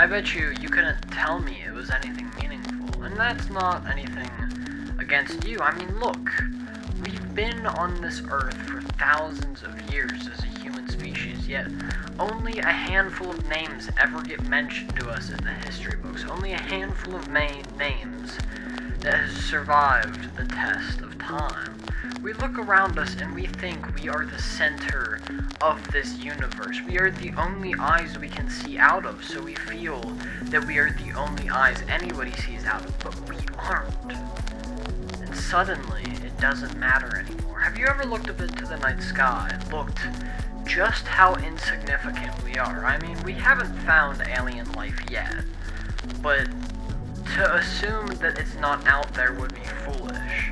I bet you couldn't tell me it was anything meaningful. And that's not anything against you. I mean, look, we've been on this earth for thousands of years as a human species, yet only a handful of names ever get mentioned to us in the history books. Only a handful of names that has survived the test of time. We look around us and we think we are the center of this universe. We are the only eyes we can see out of, so we feel that we are the only eyes anybody sees out of, but we aren't. And suddenly, it doesn't matter anymore. Have you ever looked up into the night sky and looked just how insignificant we are? I mean, we haven't found alien life yet, but to assume that it's not out there would be foolish.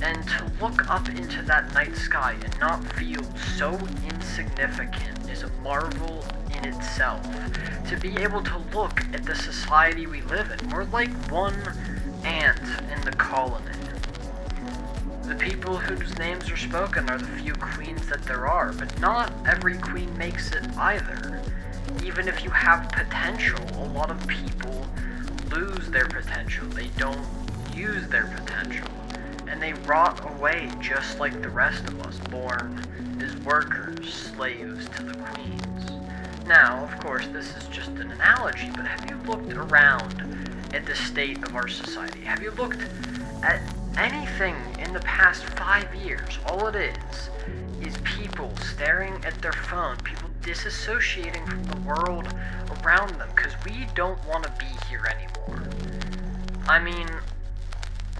And to look up into that night sky and not feel so insignificant is a marvel in itself. To be able to look at the society we live in, we're like one ant in the colony. The people whose names are spoken are the few queens that there are, but not every queen makes it either. Even if you have potential, a lot of people lose their potential. They don't use their potential. And they rot away just like the rest of us, born as workers, slaves to the queens. Now, of course, this is just an analogy, but have you looked around at the state of our society? Have you looked at anything in the past 5 years? All it is people staring at their phone, people disassociating from the world around them, because we don't want to be here anymore. I mean,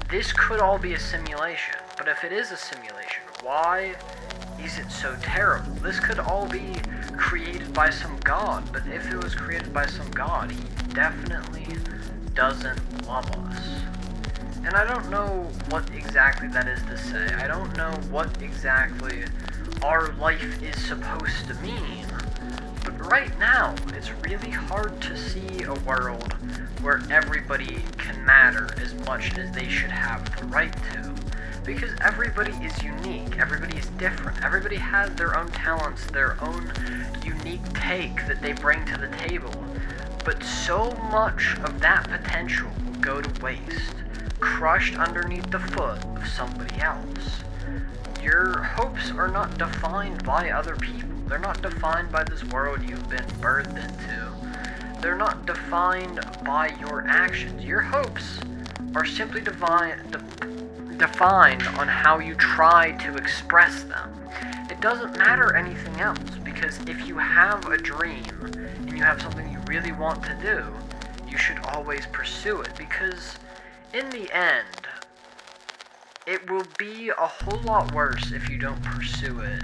this could all be a simulation, but if it is a simulation, why is it so terrible? This could all be created by some god, but if it was created by some god, he definitely doesn't love us. And I don't know what exactly that is to say. I don't know what exactly our life is supposed to mean. But right now, it's really hard to see a world where everybody can matter as much as they should have the right to. Because everybody is unique, everybody is different, everybody has their own talents, their own unique take that they bring to the table. But so much of that potential will go to waste, crushed underneath the foot of somebody else. Your hopes are not defined by other people. They're not defined by this world you've been birthed into. They're not defined by your actions. Your hopes are simply defined on how you try to express them. It doesn't matter anything else, because if you have a dream and you have something you really want to do, you should always pursue it, because in the end, it will be a whole lot worse if you don't pursue it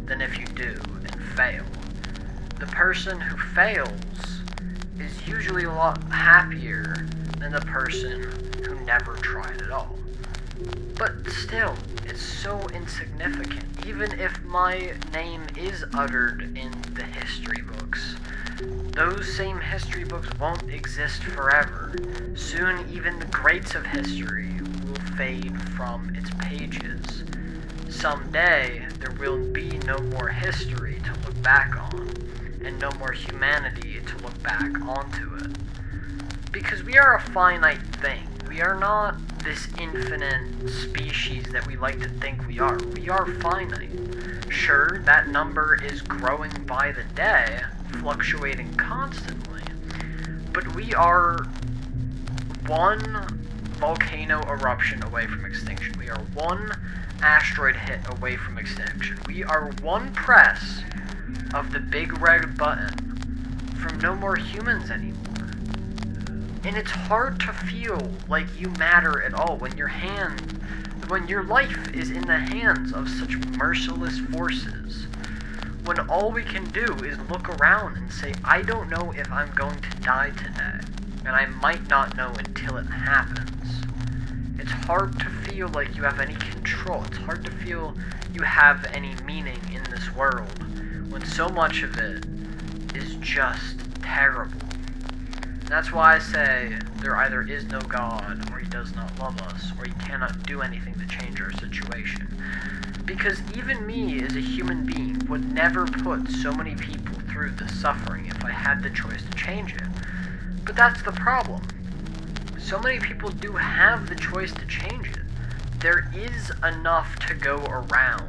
than if you do and fail. The person who fails is usually a lot happier than the person who never tried at all. But still, it's so insignificant. Even if my name is uttered in the history books, those same history books won't exist forever. Soon, even the greats of history will fade from its pages. Someday, there will be no more history to look back on, and no more humanity to look back onto it. Because we are a finite thing. We are not this infinite species that we like to think we are. We are finite. Sure, that number is growing by the day, fluctuating constantly, but we are one volcano eruption away from extinction. We are one asteroid hit away from extinction. We are one press of the big red button from no more humans anymore. And it's hard to feel like you matter at all when your life is in the hands of such merciless forces. When all we can do is look around and say, I don't know if I'm going to die today, and I might not know until it happens. It's hard to feel like you have any control. It's hard to feel you have any meaning in this world when so much of it is just terrible. That's why I say there either is no God, or he does not love us, or he cannot do anything to change our situation. Because even me as a human being would never put so many people through this suffering if I had the choice to change it. But that's the problem. So many people do have the choice to change it. There is enough to go around.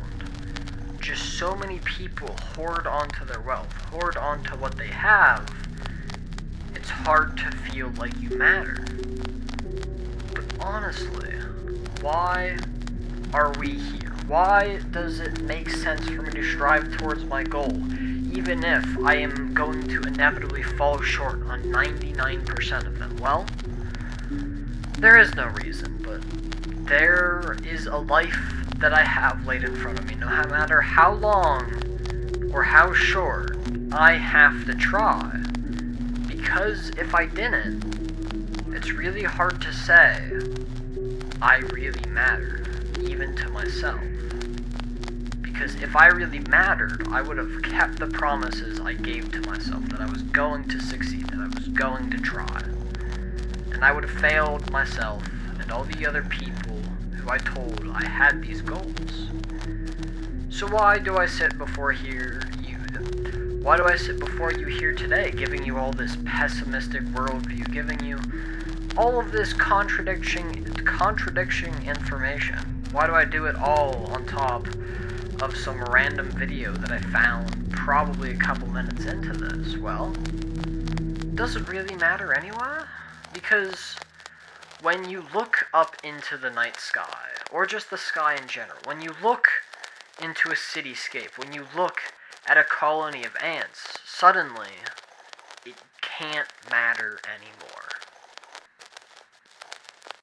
Just so many people hoard onto their wealth, hoard onto what they have. It's hard to feel like you matter. But honestly, why are we here? Why does it make sense for me to strive towards my goal, even if I am going to inevitably fall short on 99% of them? Well, there is no reason, but there is a life that I have laid in front of me. No matter how long or how short, I have to try. Because if I didn't, it's really hard to say I really mattered, even to myself. Because if I really mattered, I would have kept the promises I gave to myself, that I was going to succeed, that I was going to try. And I would have failed myself and all the other people who I told I had these goals. So why do I sit before you? Why do I sit before you here today, giving you all this pessimistic worldview, giving you all of this contradicting information? Why do I do it all on top of some random video that I found probably a couple minutes into this? Well, does it really matter anyway? Because when you look up into the night sky, or just the sky in general, when you look into a cityscape, when you look at a colony of ants, suddenly it can't matter anymore.